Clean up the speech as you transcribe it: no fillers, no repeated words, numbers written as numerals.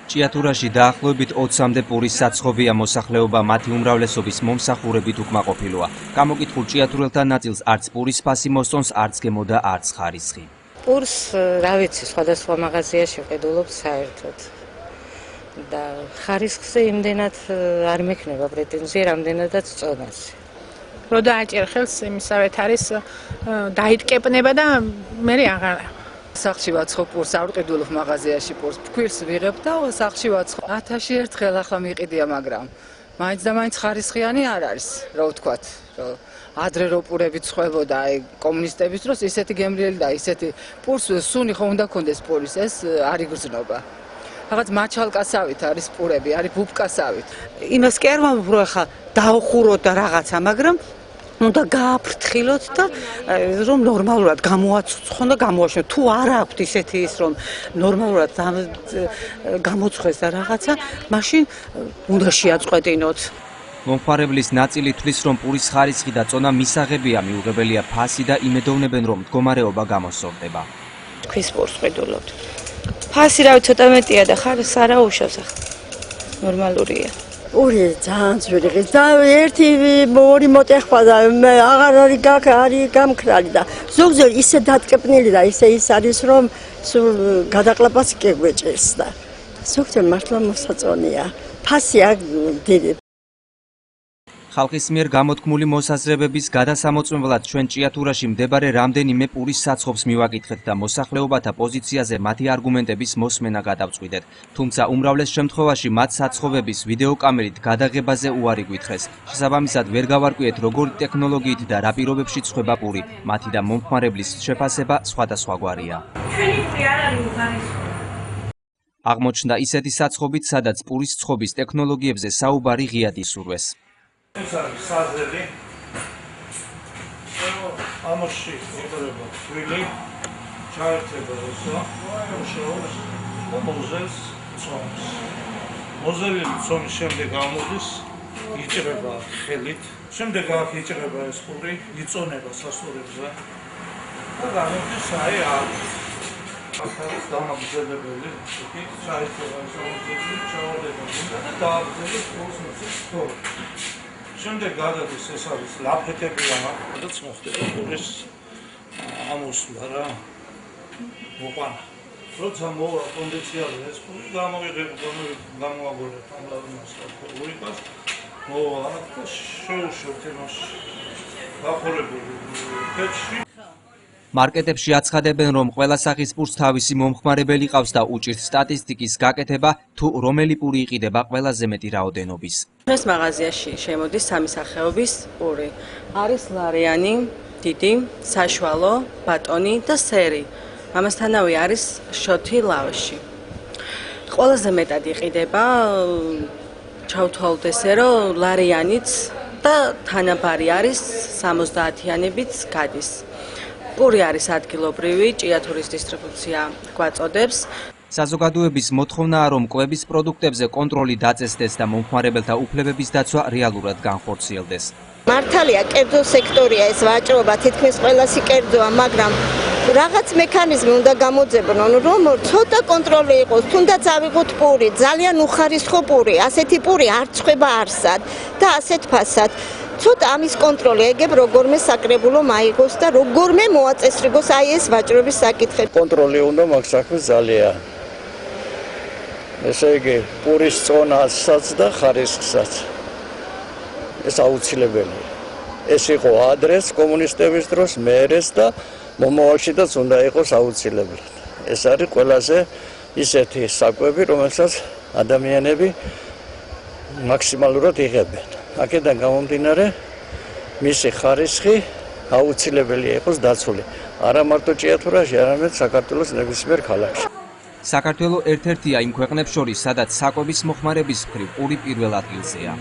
ჭიათურაში დაახლოებით 20-მდე პურის საცხობია მოსახლეობა მათი უმრავლესობის მომსახურებით უკმაყოფილოა. გამოკითხულ ჭიათურელთა ნაწილს არც პურის ფასი მოსწონს, არც გემო და არც ხარისხი. პურს, რა ვიცი, სხვადასხვა მაღაზიაში ვყიდულობ საერთოდ. და ხარისხზე იმდენად არ მექნება პრეტენზია, რამდენადაც წონაზე. რო დააჭერ ხელს იმისავეთ არის დაიტკეპნება და მე აღარ სახში ვაცხობ პურს, არ ვყიდულობ მაღაზიაში პურს. ფქვილს ვიღებ და სახში ვაცხობ. 1000-ში ერთხელ ახლა მიყიდია, მაგრამ მაინც და მაინც ხარისხიანი არ არის, რა ვთქვათ, რომ ადრე რო პურები ცხვებოდა, აი კომუნისტების დროს ისეთი გემრიელი და ისეთი პურს სუნი ხო უნდა კონდეს პურის, ეს არ იგრძნობა. რაღაც მაჩალკასავით არის პურები, არის ბუბკასავით. იმას კი არ ვამბობ, რომ ახლა დაუხუროთ და რაღაცა, მაგრამ უნდა გააფრთხილოთ და რომ ნორმალურად გამოაცხონ და გამოაშენოთ. თუ არ აქვთ ისეთი ის რომ ნორმალურად გამოცხეს და რაღაცა, მაშინ უნდა შეაწყვეტინოთ. მომხმარებლის ნაწილი თვლის, რომ პურის ხარისხი და წონა მისაღებია, მიუღებელია ფასი და იმედოვნებენ, რომ მდგომარეობა გამოსწორდება. თქვის პურს ვყიდულობთ. ფასი რავი ცოტა მეტია და ხარისხს არ აუშავს ახლა. ნორმალურია. პური ძალიან ძვირი და ერთი ორი მოტეხვა და აღარ არის გამქრალი და ზოგჯერ ისე დატკეპნილი და ისე ის არის რომ სულ გადაყლაპაც კი გვეჭერს და ზოგჯერ მართლა მოსაწონია. ფასი არ დიდი. ხალხის მიერ გამოთქმული მოსაზრებების გადასამოწმებლად ჩვენ ჭიათურაში მდებარე რამდენიმე პურის საცხობს მივაკითხეთ და მოსახლეობათა პოზიციაზე მათი არგუმენტების მოსმენა გადავწყვიტეთ. თუმცა უმრავლეს შემთხვევაში მათ საცხობების ვიდეოკამერით გადაღებაზე უარი გვითხრეს. შესაბამისად ვერ გავარკვიეთ როგორი ტექნოლოგიით და რა პირობებში ცხება პური. მათი და მომხმარებლის შეფასება სხვადასხვაგვარია. აღმოჩნდა ისეთი საცხობით, სადაც პურის ცხობის ტექნოლოგიებზე საუბარი ღიად ისურვეს. ეს არის საზელი. ამაში იწება თვილი, ჩაერთება ესა, შეუძლებს და მოზელს წონს. მოზელი წონის შემდეგ გამოდის, იჭრება ხელით. შემდეგ აქ იჭრება ეს პური, იწონება სასწორებზე და გამოდის აი აქ. აქ არის დამაგზელებელი, იგი ჩაერთება ეს მოზელი, ჩავარდება და დააგზელებს პურს მოცემს. შემდეგ გადადის ეს არის ლაფეტები ამაც მოხდება პურის ამოსვლა რა. მოყვანა. როცა მოვა კონდიციონერი ეს პური გამოაგორებ ამას პურიკას მოვა და შეუშვებთ იმაში გახურებული ფეთში. მარკეტებში აცხადებენ, რომ ყველა სახის პურს თავისი მომხმარებელი ყავს და უჭირთ სტატისტიკის გაკეთება, თუ რომელი პური იყიდება ყველაზე მეტი რაოდენობის. ეს მაღაზიაში შემოდის სამი სახეობის პური. არის ლარიანი, დიდი, საშუალო, ბატონი და სერი. ამასთანავე არის შოთი ლავაში. ყველაზე მეტად იყიდება ჩავთვალოთ ესე, რომ ლარიანიც და თანაბარი არის 70-იანებიც გადის. პური არის ადგილობრივი, ჭიათურის დისტრიბუცია გვაწოდებს. საზოგადოების მოთხოვნაა, რომ კვების პროდუქტებზე კონტროლი დაწესდეს და მომხმარებელთა უფლებების დაცვა რეალურად განხორციელდეს. მართალია, კერძო სექტორია ეს ვაჭრობა, თითქმის ყველასი კერძოა, მაგრამ რაღაც მექანიზმი უნდა გამოძებნონ, რომ ცოტა კონტროლი იყოს, თუნდაც ავიღოთ პური, ძალიან უხარისხო პური, ასეთი პური არ ცხება არსად და ასეთ ფასად. ცოტა ამის კონტროლი ეგებ როგორმე საკრებულო მაიღოს და როგორმე მოაწესრიგოს აი ეს ვაჭრობის საკითხები. კონტროლი უნდა მაგ საქმეს ძალიან. ესე იგი, პურის წონასაც და ხარისხსაც. ეს აუცილებელია. ეს იყო ადრეს კომუნისტების დროს, მერეს და მომავალშიც უნდა იყოს აუცილებლად. ეს არის ყველაზე ისეთი საკვები, რომელსაც ადამიანები მაქსიმალურად იღებენ. აქედან გამომდინარე, მისი ხარისხი აუცილებელია იყოს დაცული. არა მარტო ჭიათურაში, არამედ საქართველოს ნებისმიერ ქალაქში. საქართველო ერთ-ერთია იმ ქვეყნებს შორის, სადაც საკვების მოხმარების მხრივ პური პირველ ადგილზეა.